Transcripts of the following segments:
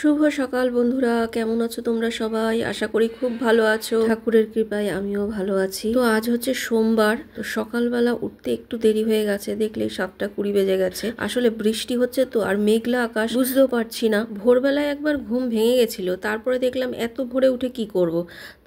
শুভ সকাল বন্ধুরা, কেমন আছো তোমরা সবাই? আশা করি খুব ভালো আছো। ঠাকুরের কৃপায় আমিও ভালো আছি। তো আজ হচ্ছে সোমবার, তো সকালবেলা উঠতে একটু দেরি হয়ে গেছে, দেখলেই 7:20 বেজে গেছে। আসলে বৃষ্টি হচ্ছে তো, আর মেঘলা আকাশ, বুঝতেও পারছি না। ভোরবেলায় একবার ঘুম ভেঙে গেছিল, তারপরে দেখলাম এত ভোরে উঠে কি করব।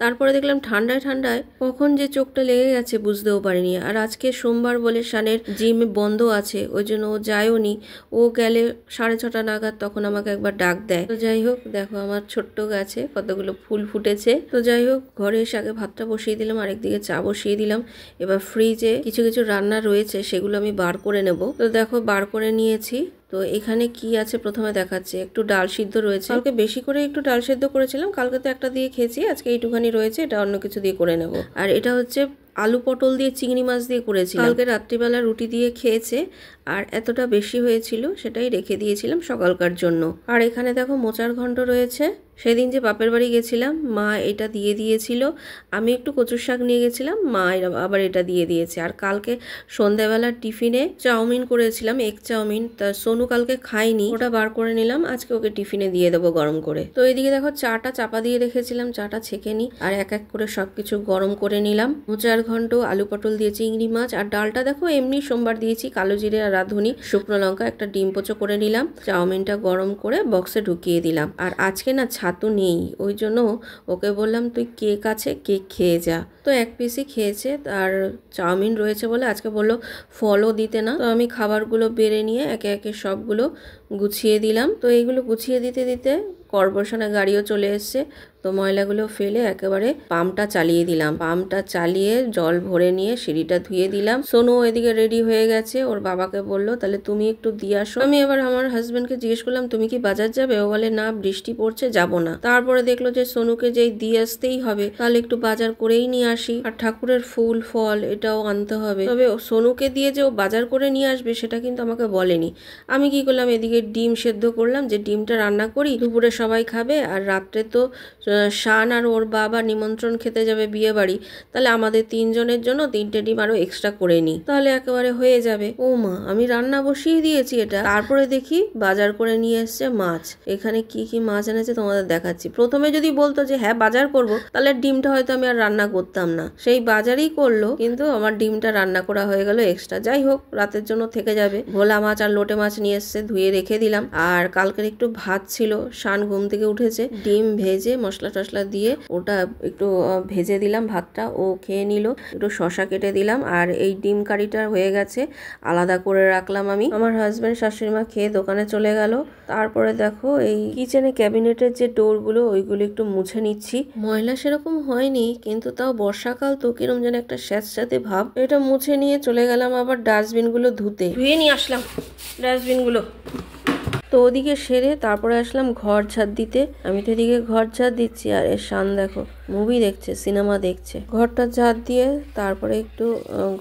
তারপরে দেখলাম ঠান্ডায় ঠান্ডায় কখন যে চোখটা লেগে গেছে বুঝতেও পারিনি। আর আজকে সোমবার বলে শানের জিম বন্ধ আছে, ওই জন্য ও যায়ও নি। ও গেলে 6:30 নাগাদ, তখন আমাকে একবার ডাক দেয়। তো যাই হোক, দেখো আমার ছোট্ট গাছে কতগুলো ফুল ফুটেছে। তো যাই হোক, ঘরে এসে আগে ভাতটা বসিয়ে দিলাম, আরেকদিকে চা বসিয়ে দিলাম। এবার ফ্রিজে কিছু কিছু রান্না রয়েছে, সেগুলো আমি বার করে নেব। তো দেখো বার করে নিয়েছি। তো এখানে কি আছে প্রথমে দেখাচ্ছে। একটু ডাল সিদ্ধ রয়েছে, কালকে বেশি করে একটু ডাল সিদ্ধ করেছিলাম, কালকে তো একটা দিয়ে খেয়েছি, আজকে এইটুখানি রয়েছে, এটা অন্য কিছু দিয়ে করে নেব। আর এটা হচ্ছে আলু পটল দিয়ে চিংড়ি মাছ দিয়ে করেছি, কালকে রাত্রিবেলা রুটি দিয়ে খেয়েছে, আর এতটা বেশি হয়েছিল সেটাই রেখে দিয়েছিলাম সকালকার জন্য। আর এখানে দেখো মোচার ঘন্ট রয়েছে, সেদিন যে বাপের বাড়ি গেছিলাম মা এটা দিয়ে দিয়েছিল, আমি একটু কচুর শাক নিয়ে গেছিলাম, মা আবার এটা দিয়ে দিয়েছে। আর কালকে সন্ধ্যাবেলার টিফিনে চাউমিন করেছিলাম, এগ চাউমিন, তা সোনু কালকে খাইনি, ওটা বার করে নিলাম, আজকে ওকে টিফিনে দিয়ে দেবো গরম করে। তো এদিকে দেখো চাটা চাপা দিয়ে রেখেছিলাম, চাটা ছেঁকে নি, আর এক এক করে সবকিছু গরম করে নিলাম। মোচার ঘন্ট, আলু পটল দিয়ে চিংড়ি মাছ, আর ডালটা দেখো এমনি সোমবার দিয়েছি, কালো জিরে আর রাঁধুনি, শুকনো লঙ্কা, একটা ডিম পোচো করে নিলাম। চাউমিনটা গরম করে বক্সে ঢুকিয়ে দিলাম। আর আজকে না ছাতু নেই, ওই জন্য ওকে বললাম তুই কেক আছে, কেক খেয়ে যা। তো এক পিসই খেয়েছে, আর চাউমিন রয়েছে বলে আজকে বললো ফলও দিতে না। তো আমি খাবারগুলো বেড়ে নিয়ে একে একে সবগুলো গুছিয়ে দিলাম। তো এইগুলো গুছিয়ে দিতে দিতে কর্পোরেশনের গাড়িও চলে এসছে। তো ময়লাগুলো ফেলে একেবারে পাম্পটা চালিয়ে দিলাম, পাম্পটা চালিয়ে জল ভরে নিয়ে সিঁড়িটা ধুয়ে দিলাম। সোনু এদিকে রেডি হয়ে গেছে, ওর বাবাকে বললো তাহলে তুমি একটু দিয়ে আসো। আমি এবার আমার হাজবেন্ডকে জিজ্ঞেস করলাম তুমি কি বাজার যাবে? ও বলে না, বৃষ্টি পড়ছে, যাব না। তারপরে দেখলো যে সোনুকে যেই দিয়ে আসতেই হবে, তাহলে একটু বাজার করেই নিয়ে আসি, আর ঠাকুরের ফুল ফল এটাও আনতে হবে। তবে সোনুকে দিয়ে যে ও বাজার করে নিয়ে আসবে সেটা কিন্তু আমাকে বলেনি। আমি কি করলাম, এদিকে ডিম সেদ্ধ করলাম, যে ডিমটা রান্না করি, দুপুরে সবাই খাবে, আর রাত্রে তো শান আর ওর বাবা নিমন্ত্রণ খেতে যাবে বিয়ে বাড়ি, তাহলে আমাদের 3 জনের জন্য 3টে ডিম আরো এক্সট্রা করে নিই, তাহলে একেবারে হয়ে যাবে। ও মা, আমি রান্না বসিয়ে দিয়েছি এটা, তারপরে দেখি বাজার করে নিয়ে এসছে মাছ। এখানে কি কি মাছ এনেছে তোমাদের দেখাচ্ছি। প্রথমে যদি বলতো যে হ্যাঁ বাজার করব, তাহলে ডিমটা হয়তো আমি আর রান্না করতাম না, সেই বাজারই করলো, কিন্তু আমার ডিমটা রান্না করা হয়ে গেল এক্সট্রা। যাই হোক, রাতের জন্য থেকে যাবে। ভোলা মাছ আর লোটে মাছ নিয়ে এসছে, ধুয়ে রেখে দিলাম। আর কালকের একটু ভাত ছিল, শান ঘুম থেকে উঠেছে, ডিম ভেজে মশলা টশলা দিয়ে ওটা একটু ভেজে দিলাম, ভাতটা ও খেয়ে নিল। একটু শশা কেটে দিলাম, আর এই ডিম কারিটা হয়ে গেছে, আলাদা করে রাখলাম আমি। আমার হাজব্যান্ড শাশুড়ি মা খেয়ে দোকানে চলে গেল। তারপরে দেখো এই কিচেনে ক্যাবিনেটের যে ডোরগুলো, ওইগুলো একটু মুছে নিচ্ছি। ময়লা সেরকম হয়নি, কিন্তু তাও বর্ষাকাল তো কিরম যেন একটা স্যাঁতস্যাঁতে ভাব। এটা মুছে নিয়ে চলে গেলাম আবার ডাস্টবিনগুলো ধুতে, ধুয়ে নিয়ে আসলাম ডাস্টবিনগুলো। তো ওদিকে সেরে তারপরে আসলাম ঘর ঝাড় দিতে। আমি তো এদিকে ঘর ঝাড় দিচ্ছি, আর এর শান দেখো মুভি দেখছে, সিনেমা দেখছে। ঘরটা ঝাড় দিয়ে তারপরে একটু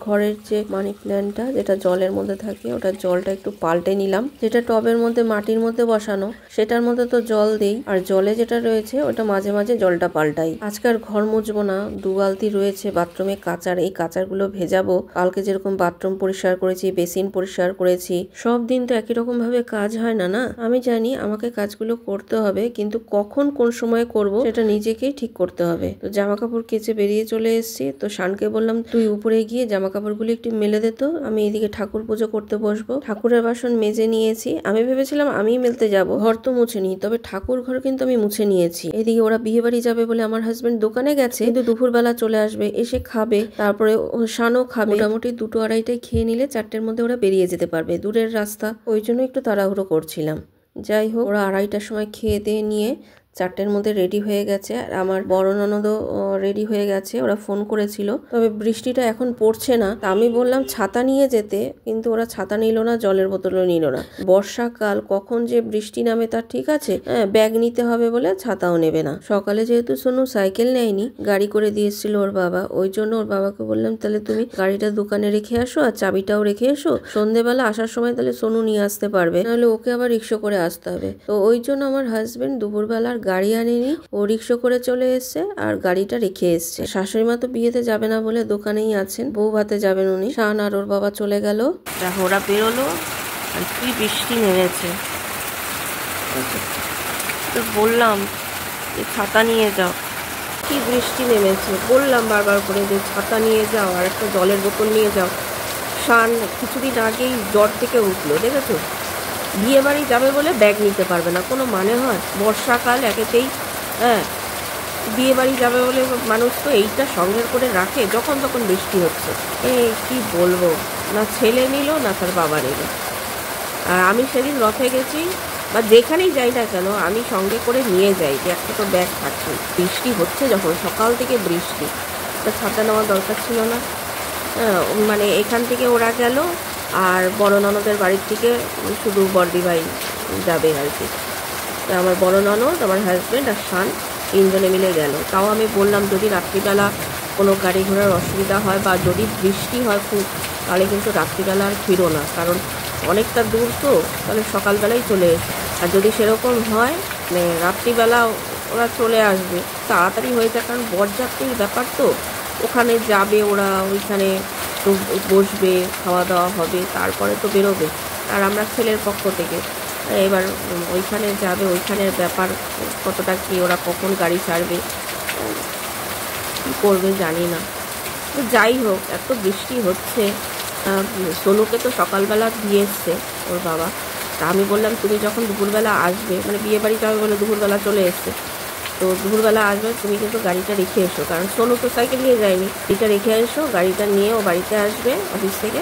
ঘরের যে মানি প্ল্যান্টটা যেটা জলের মধ্যে থাকে, ওটা জলটা একটু পাল্টে নিলাম। যেটা টবের মধ্যে মাটির মধ্যে বসানো, সেটার মধ্যে তো জল দেই, আর জলে যেটা রয়েছে ওটা মাঝে মাঝে জলটা পাল্টাই। আজকে আর ঘর মুছবো না, 2 বালতি রয়েছে বাথরুমে কাচার, এই কাচারগুলো ভেজাবো। কালকে যেরকম বাথরুম পরিষ্কার করেছি, বেসিন পরিষ্কার করেছি, সব দিন তো একই রকম ভাবে কাজ হয় না। না, আমি জানি আমাকে কাজগুলো করতে হবে, কিন্তু কখন কোন সময় করব সেটা নিজেকেই ঠিক করতে হবে। তো জামা কাপড় কেচে বেরিয়ে চলে এসেছি। তো শানকে বললাম তুই উপরে গিয়ে জামা কাপড়গুলো একটু মেলে দে, তো আমি এদিকে ঠাকুর পুজো করতে বসবো। ঠাকুরের বাসন মেজে নিয়েছি, আমি ভেবেছিলাম আমি মেলতে যাব, ঘর তো মুছে নি, তবে ঠাকুর ঘর কিন্তু আমি মুছে নিয়েছি। এদিকে ওরা বিয়ে বাড়ি যাবে বলে আমার হাজবেন্ড দোকানে গেছে, কিন্তু দুপুরবেলা চলে আসবে, এসে খাবে, তারপরে শানও খাবে। মোটামুটি 2টো 2:30টায় খেয়ে নিলে 4টের মধ্যে ওরা বেরিয়ে যেতে পারবে, দূরের রাস্তা, ওই জন্য একটু তাড়াহুড়ো করছিলাম। যাই হোক, ওরা 2:30টার সময় খেয়ে দিয়ে নিয়ে 4টের মধ্যে রেডি হয়ে গেছে। আর আমার বড় ননদও রেডি হয়ে গেছে, ওরা ফোন করেছিল। তবে বৃষ্টিটা এখন পড়ছে না, তা আমি বললাম ছাতা নিয়ে যেতে, কিন্তু ওরা ছাতা নিল না, জলের বোতলও নিল না। বর্ষাকাল, কখন যে বৃষ্টি নামে তার ঠিক আছে, ব্যাগ নিতে হবে বলে ছাতাও নেবে না। সকালে যেহেতু সোনু সাইকেল নেয়নি, গাড়ি করে দিয়ে এসেছিল ওর বাবা, ওই জন্য ওর বাবাকে বললাম তাহলে তুমি গাড়িটা দোকানে রেখে আসো, আর চাবিটাও রেখে এসো, সন্ধেবেলা আসার সময় তাহলে সোনু নিয়ে আসতে পারবে, নাহলে ওকে আবার রিক্সা করে আসতে হবে। তো ওই জন্য আমার হাজবেন্ড দুপুরবেলার গাড়ি আনেনি, ও রিক্সা করে চলে এসছে, আর গাড়িটা রেখে এসছে। শাশুড়ি মা তো বিয়েতে যাবে না বলে দোকানেই আছেন, বউ ভাতে যাবেন উনি। শান আর ওর বাবা চলে গেল। দেখো ওরা বেরোলো, আর কি বৃষ্টি নেমেছে। তো বললাম যে ছাতা নিয়ে যাও, কি বৃষ্টি নেমেছে, বললাম বারবার করে যে ছাতা নিয়ে যাও আর একটা জলের বোতল নিয়ে যাও। শান কিছুদিন আগেই জ্বর থেকে উঠলো, দেখেছো? বিয়ে বাড়ি যাবে বলে ব্যাগ নিতে পারবে না, কোনো মানে হয়? বর্ষাকাল একেতেই, হ্যাঁ, বিয়ে বাড়ি যাবে বলে মানুষ তো এইটা সঙ্গে করে রাখে যখন তখন বৃষ্টি হচ্ছে। কি বলবো, না ছেলে নিল না তার বাবা নিল। আর আমি সেদিন রথে গেছি বা যেখানেই যাই না কেন আমি সঙ্গে করে নিয়ে যাই, যে একটা তো ব্যাগ থাকছে। বৃষ্টি হচ্ছে যখন, সকাল থেকে বৃষ্টি, তা ছাতা নেওয়ার দরকার ছিল না। মানে এখান থেকে ওরা গেল আর বড় ননদের বাড়ির থেকে শুধু বর্দি ভাই যাবে আর কি। আমার বড় ননদ, আমার হাজব্যান্ড আর শান, তিনজনে মিলে গেল। তাও আমি বললাম যদি রাত্রিবেলা কোনো গাড়ি ঘোড়ার অসুবিধা হয় বা যদি বৃষ্টি হয় খুব, তাহলে কিন্তু রাত্রিবেলা আর ফিরো না, কারণ অনেকটা দূর তো, তাহলে সকালবেলাই চলে এসো। আর যদি সেরকম হয় মানে রাত্রিবেলা ওরা চলে আসবে, তাড়াতাড়ি হয়ে যায়, কারণ বরযাত্রীর ব্যাপার তো, ওখানে যাবে ওরা, ওইখানে তো বসবে, খাওয়া দাওয়া হবে, তারপরে তো বেরোবে। আর আমরা ছেলের পক্ষ থেকে এবার ওইখানে যাবে, ওইখানের ব্যাপার কতটা কি, ওরা কখন গাড়ি ছাড়বে, কী করবে জানি না। তো যাই হোক, এত বৃষ্টি হচ্ছে। সোনুকে তো সকালবেলা দিয়ে এসছে ওর বাবা। তা আমি বললাম তুমি যখন দুপুরবেলা আসবে, মানে বিয়ে বাড়ি যাবে বলে দুপুরবেলা চলে এসছে, তো দুপুরবেলা আসবে তুমি কিন্তু গাড়িটা রেখে এসো, কারণ সোনু তো সাইকেল নিয়ে যায়নি, গাড়িটা রেখে এসো, গাড়িটা নিয়ে ও বাড়িতে আসবে অফিস থেকে।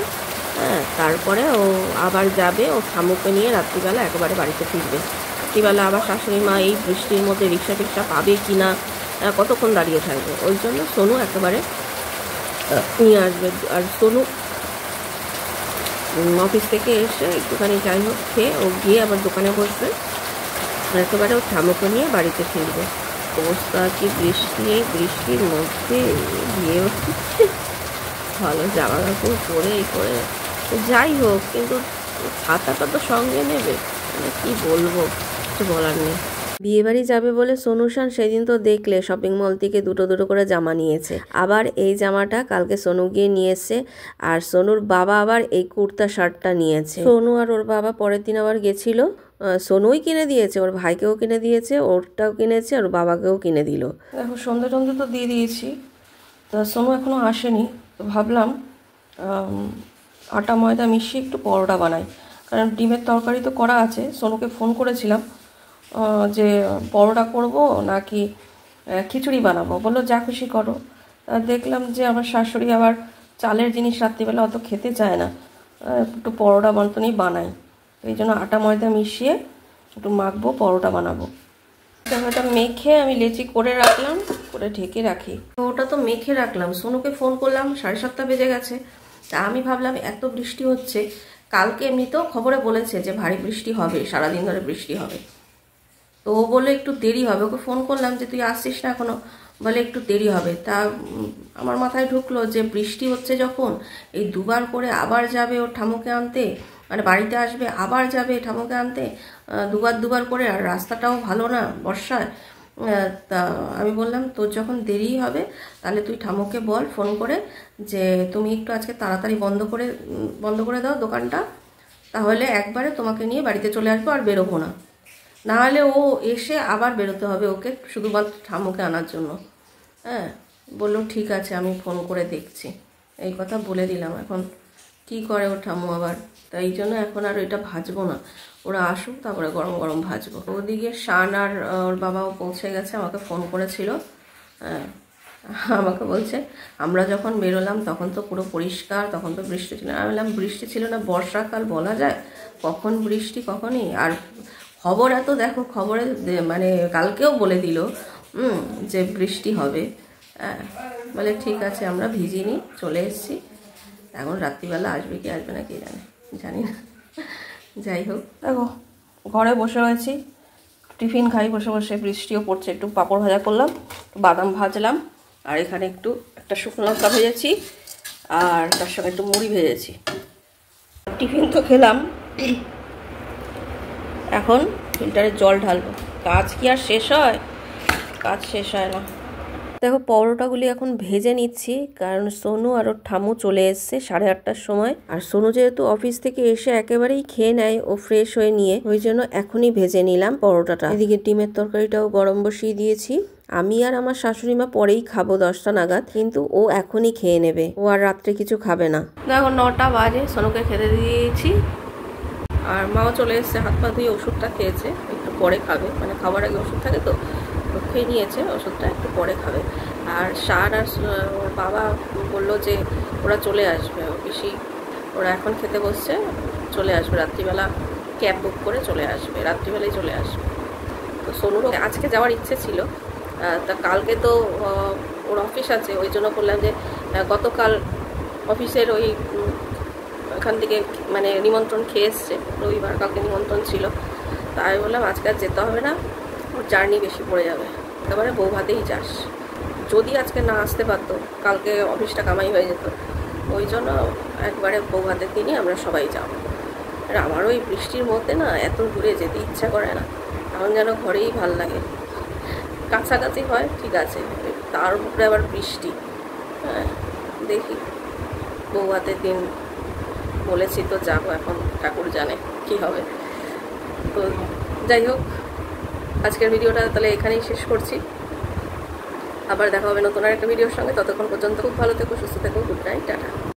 হ্যাঁ, তারপরে ও আবার যাবে, ও ঠামুকে নিয়ে রাত্রিবেলা একেবারে বাড়িতে ফিরবে। রাত্রিবেলা আবার শাশুড়ি মা এই বৃষ্টির মধ্যে রিক্সা টিক্সা পাবে কি না, কতক্ষণ দাঁড়িয়ে থাকবে, ওই জন্য সোনু একেবারে নিয়ে আসবে। আর সোনু অফিস থেকে এসে একটুখানি যাই হোক খেয়ে ও গিয়ে আবার দোকানে বসবে, একেবারে ও ঠামুকে নিয়ে বাড়িতে ফিরবে। অবস্থা কি বৃষ্টি, এই বৃষ্টির মধ্যে গিয়ে ভালো জামা কাপড় পরে করে, যাই হোক, কিন্তু ছাতাটা তো সঙ্গে নেবে, মানে কি বলবো, কিছু বলার নেই। বিয়েবাড়ি যাবে বলে সোনুশান সেদিন তো দেখলে শপিং মল থেকে দুটো দুটো করে জামা নিয়েছে। আবার এই জামাটা কালকে সোনু গিয়ে নিয়ে এসছে, আর সোনুর বাবা আবার এই কুর্তা শার্টটা নিয়েছে। সোনু আর ওর বাবা পরের দিন আবার গেছিল, সোনুই কিনে দিয়েছে, ওর ভাইকেও কিনে দিয়েছে, ওরটাও কিনেছে, আর বাবাকেও কিনে দিল। দেখো সন্ধ্যে টন্ধে তো দিয়ে দিয়েছি, তা সোনু এখনও আসেনি, তো ভাবলাম আটা ময়দা মিশিয়ে একটু পরোটা বানাই, কারণ ডিমের তরকারি তো করা আছে। সোনুকে ফোন করেছিলাম যে পরোটা করব নাকি খিচুড়ি বানাবো, বললো যা খুশি করো। দেখলাম যে আমার শাশুড়ি আবার চালের জিনিস রাত্রিবেলা অত খেতে চায় না, একটু পরোটা মতনই বানাই, এই জন্য আটা ময়দা মিশিয়ে একটু মাখবো, পরোটা বানাবো। ওটা মেখে আমি লেচি করে রাখলাম, করে ঢেকে রাখি। ওটা তো মেখে রাখলাম, সোনুকে ফোন করলাম, 7:30 বেজে গেছে। তা আমি ভাবলাম এত বৃষ্টি হচ্ছে, কালকে এমনিতেও খবরে বলেছে যে ভারী বৃষ্টি হবে, সারাদিন ধরে বৃষ্টি হবে, তো ও বলে একটু দেরি হবে। ওকে ফোন করলাম যে তুই আসছিস না এখনো, বলে একটু দেরি হবে। তা আমার মাথায় ঢুকলো যে বৃষ্টি হচ্ছে যখন, এই দুবার করে আবার যাবে ওর ঠামুকে আনতে, মানে বাড়িতে আসবে আবার যাবে ঠামুকে আনতে, দুবার করে, আর রাস্তাটাও ভালো না বর্ষায়। তা আমি বললাম তোর যখন দেরি হবে তাহলে তুই ঠামুকে বল ফোন করে যে তুমি একটু আজকে তাড়াতাড়ি বন্ধ করে দাও দোকানটা, তাহলে একবারে তোমাকে নিয়ে বাড়িতে চলে আসবো, আর বেরোবো না, নাহলে ও এসে আবার বেরোতে হবে ওকে শুধুমাত্র ঠামুকে আনার জন্য। হ্যাঁ, বললো ঠিক আছে আমি ফোন করে দেখছি, এই কথা বলে দিলাম। এখন কি করে ওর ঠামু আবার, তাই জন্য এখন আর এটা ভাজবো না, ওরা আসুক তারপরে গরম গরম ভাজবো। ওদিকে শান আর ওর বাবাও পৌঁছে গেছে, আমাকে ফোন করেছিল। হ্যাঁ, আমাকে বলছে আমরা যখন বেরোলাম তখন তো পুরো পরিষ্কার, তখন তো বৃষ্টি ছিল না। আমি বললাম বৃষ্টি ছিল না, বর্ষাকাল বলা যায় কখন বৃষ্টি কখনই। আর খবর এত দেখো, খবরে মানে কালকেও বলে দিল যে বৃষ্টি হবে। হ্যাঁ, বলে ঠিক আছে আমরা ভিজিনি, চলে এসেছি, এখন রাত্রিবেলা আসবে কি আসবে না কে জানি না। যাই হোক, দেখো ঘরে বসে রয়েছি, টিফিন খাই বসে বসে, বৃষ্টিও পড়ছে, একটু পাঁপড় ভাজা করলাম, বাদাম ভাজলাম, আর এখানে একটা শুকনো লঙ্কা ভেজেছি, আর তার সঙ্গে একটু মুড়ি ভেজেছি। টিফিন তো খেলাম, এখন ফিল্টারে জল ঢালবো। কাজ কি আর শেষ হয়? কাজ শেষ হয় না। দেখো পরোটাগুলি এখন ভেজে নিচ্ছি, কারণ সোনু আর ওর ঠামু চলে এসছে 8:30টার সময়। আর সোনু যেহেতু অফিস থেকে এসে একেবারেই খেয়ে নেয় ও ফ্রেশ হয়ে নিয়ে, ওই জন্য এখনই ভেজে নিলাম পরোটাটা। এদিকে ডিমের তরকারিটাও গরম বসিয়ে দিয়েছি। আমি আর আমার শাশুড়ি মা পরেই খাবো 10টা নাগাদ, কিন্তু ও এখনই খেয়ে নেবে, ও আর রাত্রে কিছু খাবে না। দেখো 9টা বাজে, সোনুকে খেতে দিয়েছি আর মাও চলে এসছে, হাত পা ধুয়ে ওষুধটা খেয়েছে, একটু পরে খাবে, মানে খাবার আগে ওষুধ থাকে তো খেয়ে নিয়েছে, ওষুধটা একটু পরে খাবে। আর সার আর ওর বাবা বললো যে ওরা চলে আসবে, পিসি ওরা এখন খেতে বসছে, চলে আসবে রাত্রিবেলা, ক্যাব বুক করে চলে আসবে, রাত্রিবেলায় চলে আসবে। তো সোনুরও আজকে যাওয়ার ইচ্ছে ছিল, তা কালকে তো ওর অফিস আছে, ওই জন্য বললাম যে গতকাল অফিসের ওই ওখান থেকে মানে নিমন্ত্রণ খেয়ে এসছে, রবিবার কালকে নিমন্ত্রণ ছিল, তাই বললাম আজকে আর যেতে হবে না, ওর জার্নি বেশি পড়ে যাবে, একেবারে বউ ভাতেই যাস। যদি আজকে না আসতে পারতো কালকে অফিসটা কামাই হয়ে যেত, ওই জন্য একবারে বউ ভাতের দিনই আমরা সবাই যাবো। আর আমার ওই বৃষ্টির মধ্যে না এত দূরে যেতে ইচ্ছা করে না, এখন যেন ঘরেই ভাল লাগে। কাছাকাছি হয় ঠিক আছে, তার উপরে আবার বৃষ্টি। হ্যাঁ দেখি, বউ ভাতের দিন বলেছি তো যাবো, এখন ঠাকুর জানে কি হবে। তো যাই হোক, আজকের ভিডিওটা তাহলে এখানেই শেষ করছি, আবার দেখা হবে নতুন আর একটা ভিডিওর সঙ্গে। ততক্ষণ পর্যন্ত খুব ভালো থেকো, সুস্থ থেকো, গুড নাইট, টাটা।